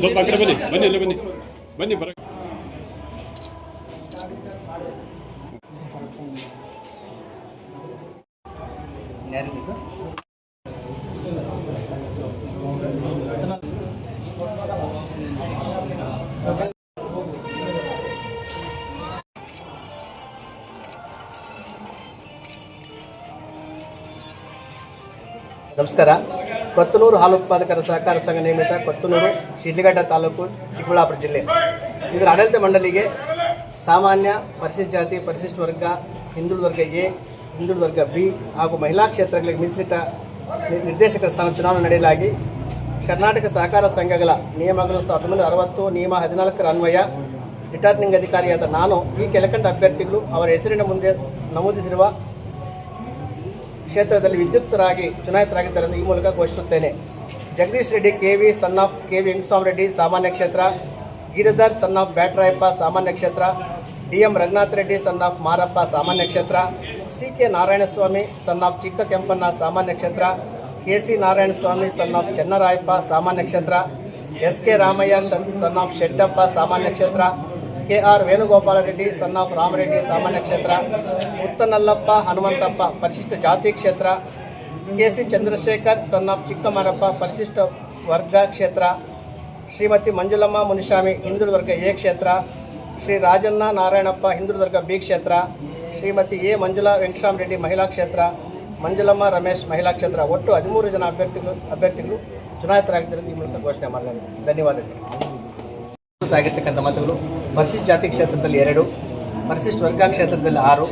ಸ್ವಲ್ಪ ಆ ಕಡೆ ಬನ್ನಿ ಬನ್ನಿ ಅಲ್ಲೇ ಬನ್ನಿ ಬನ್ನಿ ಬರ ನಮಸ್ಕಾರ. ಕೊತ್ತನೂರು ಹಾಲು ಉತ್ಪಾದಕರ ಸಹಕಾರ ಸಂಘ ನಿಯಮಿತ ಕೊತ್ತನೂರು ಶಿಡ್ಲಘಟ್ಟ ತಾಲೂಕು ಚಿಕ್ಕಬಳ್ಳಾಪುರ ಜಿಲ್ಲೆ ಇದರ ಆಡಳಿತ ಮಂಡಳಿಗೆ ಸಾಮಾನ್ಯ ಪರಿಶಿಷ್ಟ ಜಾತಿ ಪರಿಶಿಷ್ಟ ವರ್ಗ ಹಿಂದುಳಿದ ವರ್ಗ ಎ ಹಿಂದುಳಿದ ವರ್ಗ ಬಿ ಹಾಗೂ ಮಹಿಳಾ ಕ್ಷೇತ್ರಗಳಿಗೆ ಮೀಸಲಿಟ್ಟ ನಿರ್ದೇಶಕರ ಸ್ಥಾನ ಚುನಾವಣೆ ನಡೆಯಲಾಗಿ ಕರ್ನಾಟಕ ಸಹಕಾರ ಸಂಘಗಳ ನಿಯಮಗಳು 1960 ನಿಯಮ 14ರ ಅನ್ವಯ ರಿಟರ್ನಿಂಗ್ ಅಧಿಕಾರಿಯಾದ ನಾನು ಈ ಕೆಳಕಂಡ ಅಭ್ಯರ್ಥಿಗಳು ಅವರ ಹೆಸರಿನ ಮುಂದೆ ನಮೂದಿಸಿರುವ ಕ್ಷೇತ್ರದಲ್ಲಿ ವಿದ್ಯುಕ್ತರಾಗಿ ಚುನಾಯಿತರಾಗಿದ್ದಾರೆಂದು ಈ ಮೂಲಕ ಘೋಷಿಸುತ್ತೇನೆ. Jagadish Reddy KV son of KV Venkataswamy ಸಾಮಾನ್ಯ ಕ್ಷೇತ್ರ, ಗಿರಿಧರ್ ಸನ್ ಆಫ್ ಬ್ಯಾಟ್ರಾಯಪ್ಪ ಸಾಮಾನ್ಯ ಕ್ಷೇತ್ರ, DM Raghunath Reddy son of Marappa ಸಾಮಾನ್ಯ ಕ್ಷೇತ್ರ, ಸಿಕೆ ನಾರಾಯಣಸ್ವಾಮಿ ಸನ್ ಆಫ್ ಚಿಕ್ಕ ಕೆಂಪಣ್ಣ ಸಾಮಾನ್ಯ ಕ್ಷೇತ್ರ, KC Narayanaswamy son of Chennarayappa ಸಾಮಾನ್ಯ ಕ್ಷೇತ್ರ, SK Ramaiah son of Shettappa ಸಾಮಾನ್ಯ ಕ್ಷೇತ್ರ, KR Venugopala Reddy son of Ramareddy ಸಾಮಾನ್ಯ ಕ್ಷೇತ್ರ, ಮುತ್ತನಲ್ಲಪ್ಪ ಹನುಮಂತಪ್ಪ ಪರಿಶಿಷ್ಟ ಜಾತಿ ಕ್ಷೇತ್ರ, KC Chandrashekar son of Chikkamarappa ಪರಿಶಿಷ್ಟ ವರ್ಗ ಕ್ಷೇತ್ರ, ಶ್ರೀಮತಿ ಮಂಜುಳಮ್ಮ ಮುನಿಸ್ವಾಮಿ ಹಿಂದುಳಿದ ವರ್ಗ ಎ ಕ್ಷೇತ್ರ, ಶ್ರೀ ರಾಜಣ್ಣ ನಾರಾಯಣಪ್ಪ ಹಿಂದುಳಿದ ವರ್ಗ ಬಿ ಕ್ಷೇತ್ರ, ಶ್ರೀಮತಿ ಎ ಮಂಜುಳಾ ವೆಂಕಟಸ್ವಾಮಿ ರೆಡ್ಡಿ ಮಹಿಳಾ ಕ್ಷೇತ್ರ, ಮಂಜುಳಮ್ಮ ರಮೇಶ್ ಮಹಿಳಾ ಕ್ಷೇತ್ರ. ಒಟ್ಟು 13 ಜನ ಅಭ್ಯರ್ಥಿಗಳು ಚುನಾಯಿತರಾಗಿದ್ದರಿಂದ ಈ ಮೂಲಕ ಘೋಷಣೆ ಮಾಡಲಾಗಿದೆ. ಧನ್ಯವಾದಗಳು. ಆಗಿರ್ತಕ್ಕಂಥ ಮತಗಳು ಪರಿಶಿಷ್ಟ ಜಾತಿ ಕ್ಷೇತ್ರದಲ್ಲಿ 2, ಪರಿಶಿಷ್ಟ ವರ್ಗ ಕ್ಷೇತ್ರದಲ್ಲಿ 6,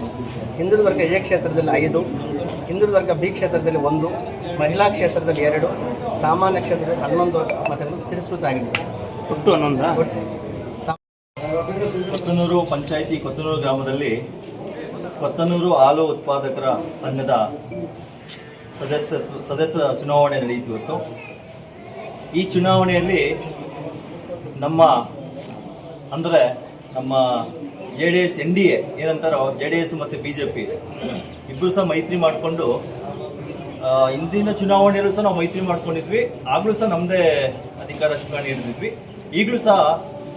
ಹಿಂದುಳಿದ ವರ್ಗ ಎ ಕ್ಷೇತ್ರದಲ್ಲಿ 5, ಹಿಂದುಳಿದ ವರ್ಗ ಬಿ ಕ್ಷೇತ್ರದಲ್ಲಿ 1, ಮಹಿಳಾ ಕ್ಷೇತ್ರದಲ್ಲಿ 2, ಸಾಮಾನ್ಯ ಕ್ಷೇತ್ರದಲ್ಲಿ 11 ಮತಗಳು ತಿರಸ್ಕೃತ ಆಗಿರ್ತದೆ. ಒಟ್ಟು 11. ಕೊತ್ತನೂರು ಪಂಚಾಯಿತಿ ಕೊತ್ತನೂರು ಗ್ರಾಮದಲ್ಲಿ ಕೊತ್ತನೂರು ಹಾಲು ಉತ್ಪಾದಕರ ಸಂಘದ ಸದಸ್ಯ ಚುನಾವಣೆ ನಡೆಯಿತು ಇವತ್ತು. ಈ ಚುನಾವಣೆಯಲ್ಲಿ ನಮ್ಮ JDS NDA ಏನಂತಾರೋ JDS ಮತ್ತು BJP ಇಬ್ಬರು ಸಹ ಮೈತ್ರಿ ಮಾಡಿಕೊಂಡು ಹಿಂದಿನ ಚುನಾವಣೆಯಲ್ಲೂ ಸಹ ನಾವು ಮೈತ್ರಿ ಮಾಡ್ಕೊಂಡಿದ್ವಿ. ಆಗಲೂ ಸಹ ನಮ್ಮದೇ ಅಧಿಕಾರ ಚುನಾವಣೆ ಹಿಡಿದಿದ್ವಿ. ಈಗಲೂ ಸಹ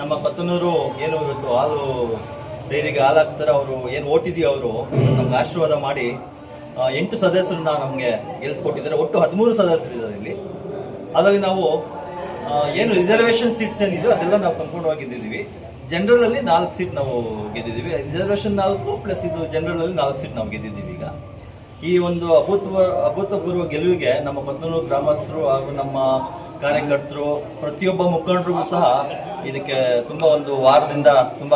ನಮ್ಮ ಕೊತ್ತನೂರು ಏನು ಇವತ್ತು ಹಾಲು ಡೈರಿಗೆ ಹಾಲು ಹಾಕ್ತಾರೆ ಅವರು ಏನು ಓಟಿದೀವಿ ಅವರು ನಮ್ಗೆ ಆಶೀರ್ವಾದ ಮಾಡಿ 8 ಸದಸ್ಯರನ್ನ ನಮಗೆ ಗೆಲ್ಲಿಸ್ಕೊಟ್ಟಿದ್ದಾರೆ. ಒಟ್ಟು 13 ಸದಸ್ಯರಿದ್ದಾರೆ ಇಲ್ಲಿ. ಅದರಲ್ಲಿ ನಾವು ಏನು ರಿಸರ್ವೇಷನ್ ಸೀಟ್ಸ್ ಏನಿದೆ ಅದೆಲ್ಲ ನಾವು ಸಂಪೂರ್ಣವಾಗಿ ಗೆದ್ದಿದ್ದೀವಿ. ಜನರಲಲ್ಲಿ 4 ಸೀಟ್ ನಾವು ಗೆದ್ದಿದ್ದೀವಿ. ರಿಸರ್ವೇಷನ್ 4 ಪ್ಲಸ್ ಇದು ಜನರಲಲ್ಲಿ 4 ಸೀಟ್ ನಾವು ಗೆದ್ದಿದ್ದೀವಿ. ಈಗ ಈ ಒಂದು ಅಭೂತಪೂರ್ವ ಗೆಲುವಿಗೆ ನಮ್ಮ ಕೊತ್ತನೂರು ಗ್ರಾಮಸ್ಥರು ಹಾಗೂ ನಮ್ಮ ಕಾರ್ಯಕರ್ತರು ಪ್ರತಿಯೊಬ್ಬ ಮುಖಂಡರಿಗೂ ಸಹ ಇದಕ್ಕೆ ತುಂಬ ಒಂದು ವಾರದಿಂದ ತುಂಬ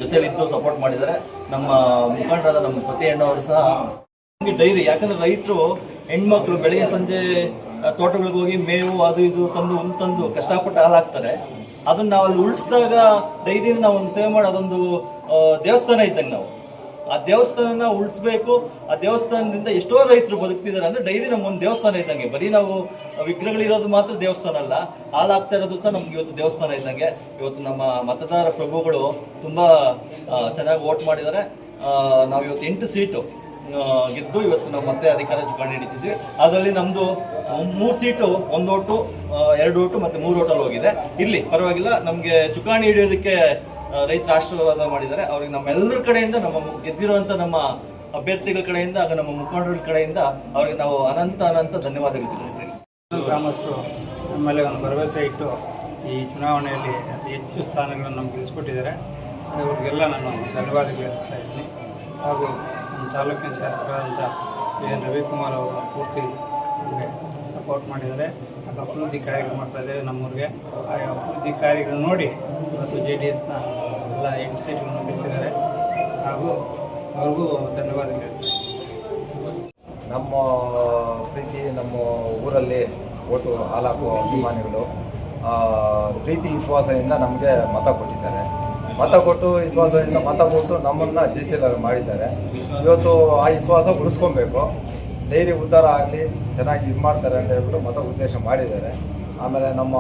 ಜೊತೆಲಿದ್ದು ಸಪೋರ್ಟ್ ಮಾಡಿದ್ದಾರೆ. ನಮ್ಮ ಮುಖಂಡರಾದ ನಮ್ಮ ಪತಿ ಹೆಣ್ಣವರು ಸಹ ಡೈರಿ, ಯಾಕಂದ್ರೆ ರೈತರು ಹೆಣ್ಮಕ್ಳು ಬೆಳಗ್ಗೆ ಸಂಜೆ ತೋಟಗಳಿಗೆ ಹೋಗಿ ಮೇವು ಅದು ಇದು ತಂದು ಕಷ್ಟಪಟ್ಟು ಹಾಲು ಹಾಕ್ತಾರೆ. ಅದನ್ನ ನಾವು ಅಲ್ಲಿ ಉಳಿಸಿದಾಗ ಡೈರಿನ ನಾವು ಒಂದು ಸೇವೆ ಮಾಡಿ ಅದೊಂದು ದೇವಸ್ಥಾನ ಇದ್ದಂಗೆ ನಾವು ಆ ದೇವಸ್ಥಾನನ ಉಳಿಸ್ಬೇಕು. ಆ ದೇವಸ್ಥಾನದಿಂದ ಎಷ್ಟೋ ರೈತರು ಬದುಕ್ತಿದ್ದಾರೆ. ಅಂದ್ರೆ ಡೈಲಿ ನಮ್ಗೊಂದು ದೇವಸ್ಥಾನ ಇದ್ದಂಗೆ. ಬರೀ ನಾವು ವಿಗ್ರಹಗಳಿರೋದು ಮಾತ್ರ ದೇವಸ್ಥಾನ ಅಲ್ಲ, ಹಾಲಾಗ್ತಾ ಇರೋದು ಸಹ ನಮ್ಗೆ ಇವತ್ತು ದೇವಸ್ಥಾನ ಇದ್ದಂಗೆ. ಇವತ್ತು ನಮ್ಮ ಮತದಾರ ಪ್ರಭುಗಳು ತುಂಬಾ ಚೆನ್ನಾಗಿ ವೋಟ್ ಮಾಡಿದ್ದಾರೆ. ನಾವು ಇವತ್ತು 8 ಸೀಟು ಗೆದ್ದು ಇವತ್ತು ನಾವು ಮತ್ತೆ ಅಧಿಕಾರ ಚುಕ್ಕಾಣಿ ಹಿಡಿತಿದ್ವಿ. ಅದರಲ್ಲಿ ನಮ್ದು 3 ಸೀಟು, 1 ಓಟು, 2 ಓಟು ಮತ್ತೆ 3 ಓಟಲ್ಲಿ ಹೋಗಿದೆ. ಇಲ್ಲಿ ಪರವಾಗಿಲ್ಲ, ನಮ್ಗೆ ಚುಕ್ಕಾಣಿ ಹಿಡಿಯೋದಕ್ಕೆ ರೈತರ ಆಶೀರ್ವಾದ ಮಾಡಿದ್ದಾರೆ. ಅವ್ರಿಗೆ ನಮ್ಮೆಲ್ಲರ ಕಡೆಯಿಂದ, ನಮ್ಮ ಗೆದ್ದಿರುವಂತ ನಮ್ಮ ಅಭ್ಯರ್ಥಿಗಳ ಕಡೆಯಿಂದ ಹಾಗೂ ನಮ್ಮ ಮುಖಂಡರ ಕಡೆಯಿಂದ ಅವ್ರಿಗೆ ನಾವು ಅನಂತ ಧನ್ಯವಾದಗಳು ತಿಳಿಸ್ತೀವಿ. ಗ್ರಾಮಸ್ಥರು ನಮ್ಮಲ್ಲಿ ಒಂದು ಭರವಸೆ ಇಟ್ಟು ಈ ಚುನಾವಣೆಯಲ್ಲಿ ಅತಿ ಹೆಚ್ಚು ಸ್ಥಾನಗಳನ್ನು ನಮ್ಗೆ ಗೆಲ್ಲಿಸ್ಕೊಟ್ಟಿದ್ದಾರೆ. ಅವ್ರಿಗೆಲ್ಲ ನಾನು ಧನ್ಯವಾದಗಳು ಹೇಳ್ತಾ ಇದ್ದೀನಿ. ಹಾಗೂ ನಮ್ಮ ತಾಲೂಕಿನ ಶಾಸಕರಾದಂಥ ಎನ್ ರವಿಕುಮಾರ್ ಅವರು ಪೂರ್ತಿ ನಮಗೆ ಸಪೋರ್ಟ್ ಮಾಡಿದ್ದಾರೆ. ಹಾಗೂ ಅಭಿವೃದ್ಧಿ ಕಾರ್ಯಗಳು ಮಾಡ್ತಾಯಿದ್ದಾರೆ ನಮ್ಮೂರಿಗೆ. ಆ ಅಭಿವೃದ್ಧಿ ಕಾರ್ಯಗಳು ನೋಡಿ ಇವತ್ತು JDSನ ಎಲ್ಲ 8 ಸೀಟ್ಗಳನ್ನು ಗೆಲ್ಲಿಸಿದ್ದಾರೆ. ಹಾಗೂ ಅವ್ರಿಗೂ ಧನ್ಯವಾದಗಳು ಹೇಳ್ತಾರೆ. ನಮ್ಮ ಪ್ರೀತಿ, ನಮ್ಮ ಊರಲ್ಲಿ ಓಟು ಹಾಲಾಕುವ ಅಭಿಮಾನಿಗಳು ಪ್ರೀತಿ ವಿಶ್ವಾಸದಿಂದ ನಮಗೆ ಮತ ಕೊಟ್ಟಿದ್ದಾರೆ. ಮತ ಕೊಟ್ಟು ವಿಶ್ವಾಸದಿಂದ ಮತ ಕೊಟ್ಟು ನಮ್ಮನ್ನು JCL ಮಾಡಿದ್ದಾರೆ. ಇವತ್ತು ಆ ವಿಶ್ವಾಸ ಉಳಿಸ್ಕೊಬೇಕು. ಡೈರಿ ಉದ್ಧಾರ ಆಗಲಿ, ಚೆನ್ನಾಗಿ ಇದು ಮಾಡ್ತಾರೆ ಅಂತ ಹೇಳ್ಬಿಟ್ಟು ಮತ ಉದ್ದೇಶ ಮಾಡಿದ್ದಾರೆ. ಆಮೇಲೆ ನಮ್ಮ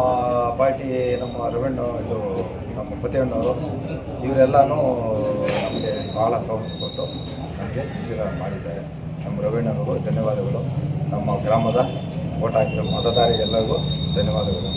ಪಾರ್ಟಿ, ನಮ್ಮ ನಮ್ಮ ಪತಿಯಣ್ಣವರು ಇವರೆಲ್ಲನೂ ನಮಗೆ ಭಾಳ ಸವರಿಸ್ಕೊಟ್ಟು ನಮಗೆ JCL ಮಾಡಿದ್ದಾರೆ. ನಮ್ಮ ರವೀಣ್ಣನಿಗೂ ಧನ್ಯವಾದಗಳು. ನಮ್ಮ ಗ್ರಾಮದ ಓಟ್ ಹಾಕಿರೋ ಮತದಾರರಿಗೆಲ್ಲರಿಗೂ ಧನ್ಯವಾದಗಳು.